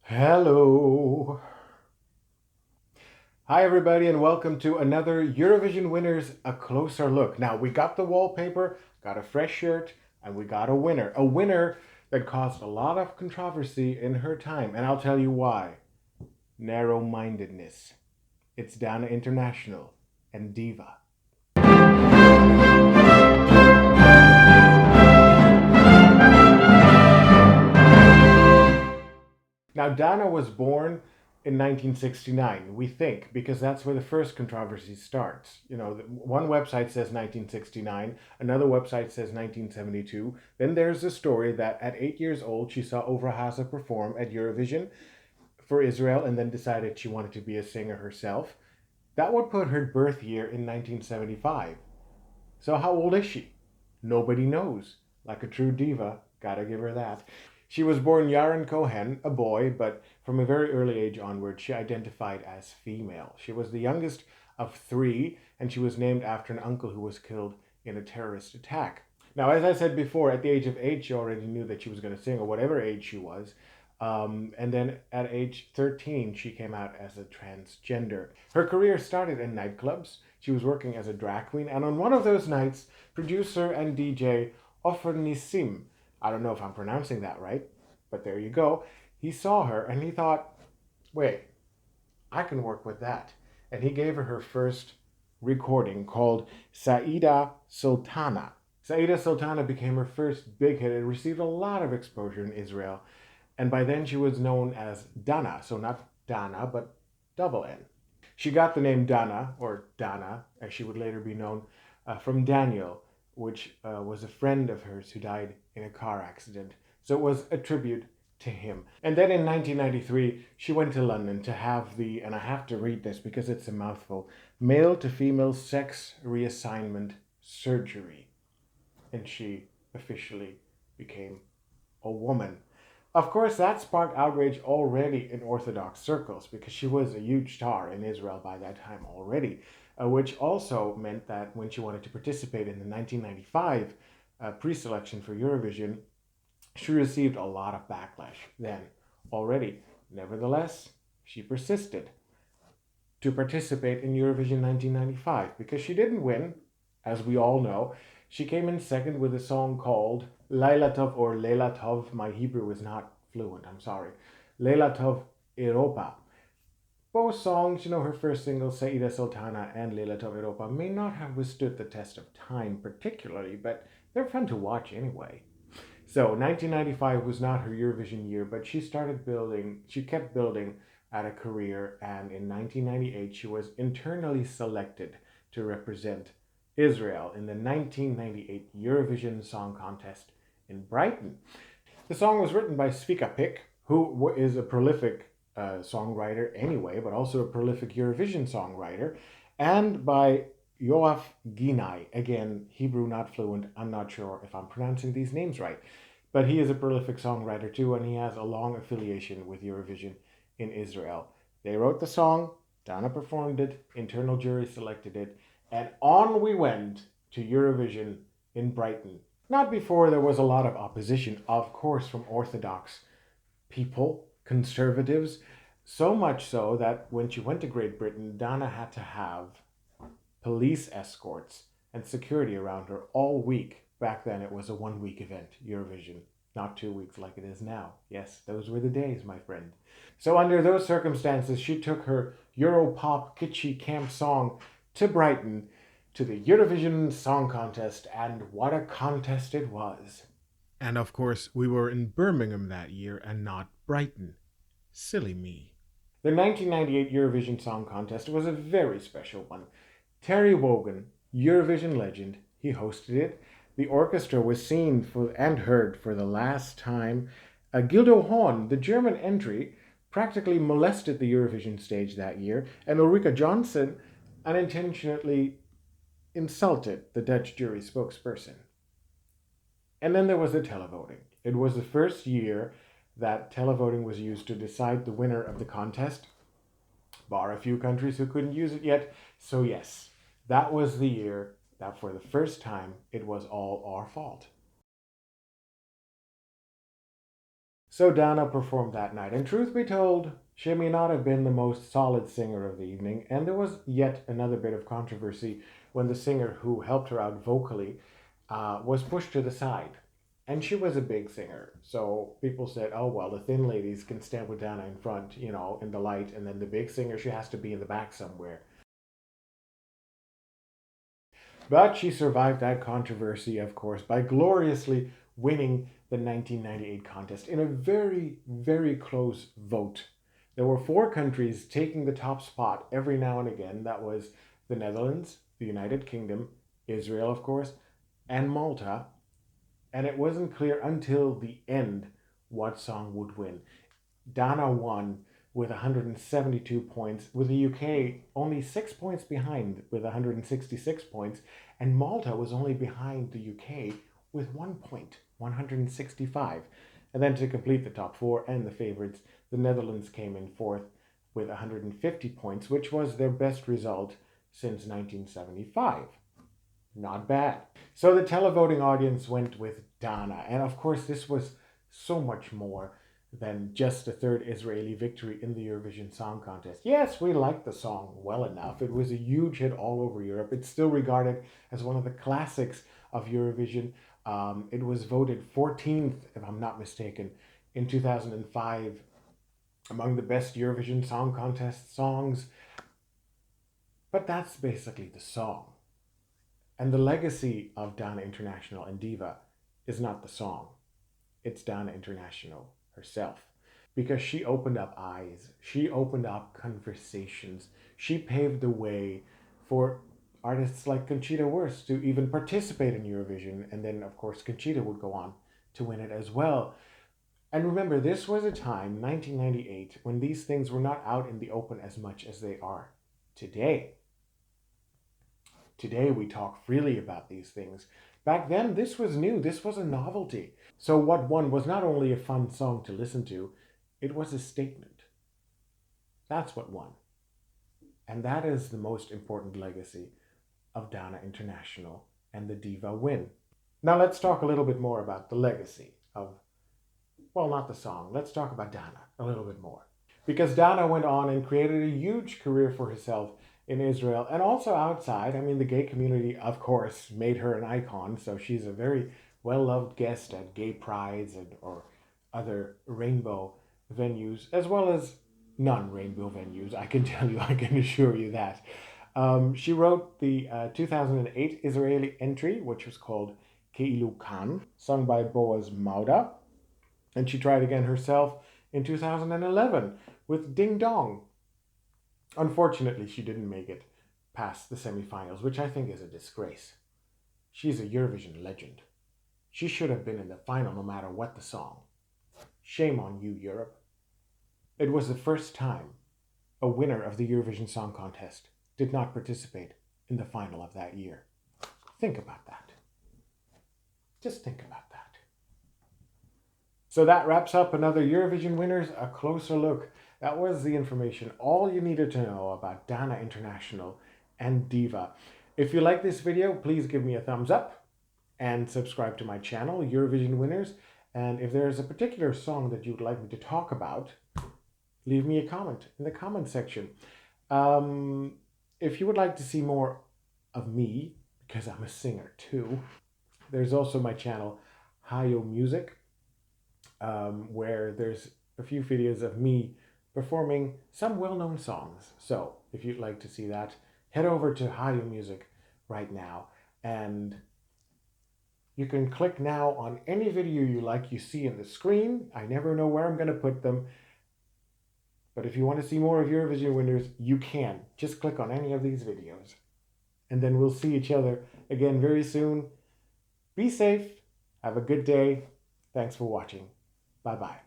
Hello. Hi, everybody, and welcome to another Eurovision Winners A Closer Look. Now, we got the wallpaper, got a fresh shirt, and we got a winner. A winner that caused a lot of controversy in her time, and I'll tell you why. Narrow mindedness. It's Dana International and Diva. Now, Dana was born in 1969, we think, because that's where the first controversy starts. One website says 1969, another website says 1972. Then there's the story that at 8 years old, she saw Overhase perform at Eurovision for Israel and then decided she wanted to be a singer herself. That would put her birth year in 1975. So, how old is she? Nobody knows. Like a true diva, gotta give her that. She was born Yaron Cohen, a boy, but from a very early age onward, she identified as female. She was the youngest of three, and she was named after an uncle who was killed in a terrorist attack. Now, as I said before, at the age of 8, she already knew that she was going to sing, or whatever age she was. And then at age 13, she came out as a transgender. Her career started in nightclubs. She was working as a drag queen, and on one of those nights, producer and DJ Ofer Nissim, I don't know if I'm pronouncing that right, but there you go, he saw her and he thought, wait, I can work with that. And he gave her her first recording called Saida Sultana. Saida Sultana became her first big hit. It received a lot of exposure in Israel. And by then she was known as Dana, so not Dana, but double N. She got the name Dana, or Dana, as she would later be known, from Daniel, which was a friend of hers who died in a car accident. So it was a tribute to him. And then in 1993, she went to London to have the, and I have to read this because it's a mouthful, male to female sex reassignment surgery. And she officially became a woman. Of course, that sparked outrage already in Orthodox circles because she was a huge star in Israel by that time already, which also meant that when she wanted to participate in the 1995 pre-selection for Eurovision, she received a lot of backlash then already. Nevertheless, she persisted to participate in Eurovision 1995 because she didn't win, as we all know. She came in second with a song called Laila Tov or Leila Tov. My Hebrew is not fluent, I'm sorry. Leila Tov Europa. Both songs, her first single, Saida Sultana and Leila Tov Europa, may not have withstood the test of time particularly, but they're fun to watch anyway. So 1995 was not her Eurovision year, but she kept building at a career, and in 1998 she was internally selected to represent Israel in the 1998 Eurovision Song Contest in Brighton. The song was written by Svika Pick, who is a prolific songwriter anyway, but also a prolific Eurovision songwriter, and by Yoav Ginai. Again, Hebrew not fluent. I'm not sure if I'm pronouncing these names right. But he is a prolific songwriter too, and he has a long affiliation with Eurovision in Israel. They wrote the song, Dana performed it, internal jury selected it, and on we went to Eurovision in Brighton. Not before there was a lot of opposition, of course, from Orthodox people, conservatives, so much so that when she went to Great Britain, Dana had to have police escorts and security around her all week. Back then, it was a 1 week event, Eurovision, not 2 weeks like it is now. Yes, those were the days, my friend. So, under those circumstances, she took her Europop kitschy camp song to Brighton to the Eurovision Song Contest, and what a contest it was. And of course, we were in Birmingham that year and not Brighton. Silly me. The 1998 Eurovision Song Contest was a very special one. Terry Wogan, Eurovision legend, he hosted it. The orchestra was seen and heard for the last time. Gildo Horn, the German entry, practically molested the Eurovision stage that year, and Ulrika Johnson unintentionally insulted the Dutch jury spokesperson. And then there was the televoting. It was the first year that televoting was used to decide the winner of the contest, bar a few countries who couldn't use it yet. So yes, that was the year that for the first time it was all our fault. So Dana performed that night, and truth be told, she may not have been the most solid singer of the evening, and there was yet another bit of controversy when the singer who helped her out vocally was pushed to the side. And she was a big singer, so people said, oh, well, the thin ladies can stand with Dana in front, in the light, and then the big singer, she has to be in the back somewhere. But she survived that controversy, of course, by gloriously winning the 1998 contest in a very, very close vote. There were four countries taking the top spot every now and again. That was the Netherlands, the United Kingdom, Israel, of course, and Malta. And it wasn't clear until the end what song would win. Dana won with 172 points, with the UK only 6 points behind with 166 points, and Malta was only behind the UK with 1 point, 165. And then to complete the top four and the favourites, the Netherlands came in fourth with 150 points, which was their best result since 1975. Not bad. So the televoting audience went with Dana, and of course, this was so much more than just a third Israeli victory in the Eurovision Song Contest. Yes, we liked the song well enough. It was a huge hit all over Europe. It's still regarded as one of the classics of Eurovision. It was voted 14th, if I'm not mistaken, in 2005 among the best Eurovision Song Contest songs. But that's basically the song. And the legacy of Dana International and Diva is not the song, it's Dana International herself. Because she opened up eyes, she opened up conversations, she paved the way for artists like Conchita Wurst to even participate in Eurovision. And then, of course, Conchita would go on to win it as well. And remember, this was a time, 1998, when these things were not out in the open as much as they are today. Today we talk freely about these things. Back then, this was new, this was a novelty. So, what won was not only a fun song to listen to, it was a statement. That's what won. And that is the most important legacy of Dana International and the Diva win. Now, let's talk a little bit more about the legacy of, well, not the song. Let's talk about Dana a little bit more. Because Dana went on and created a huge career for herself in Israel and also outside. I mean, the gay community, of course, made her an icon, so she's a very well-loved guest at gay prides or other rainbow venues, as well as non-rainbow venues. I can tell you, I can assure you that. She wrote the 2008 Israeli entry, which was called Keilu Kan, sung by Boaz Mauda, and she tried again herself in 2011 with Ding Dong. Unfortunately, she didn't make it past the semifinals, which I think is a disgrace. She's a Eurovision legend. She should have been in the final no matter what the song. Shame on you, Europe. It was the first time a winner of the Eurovision Song Contest did not participate in the final of that year. Think about that. Just think about that. So that wraps up another Eurovision Winners, a closer look. That was the information, all you needed to know about Dana International and Diva. If you like this video, please give me a thumbs up and subscribe to my channel, Eurovision Winners. And if there's a particular song that you'd like me to talk about, leave me a comment in the comment section. If you would like to see more of me, because I'm a singer too, there's also my channel, a.k.a. Music, where there's a few videos of me performing some well-known songs. So if you'd like to see that, head over to a.k.a. Music right now, and you can click now on any video you like you see in the screen. I never know where I'm going to put them, but if you want to see more of Eurovision Winners, you can. Just click on any of these videos, and then we'll see each other again very soon. Be safe. Have a good day. Thanks for watching. Bye-bye.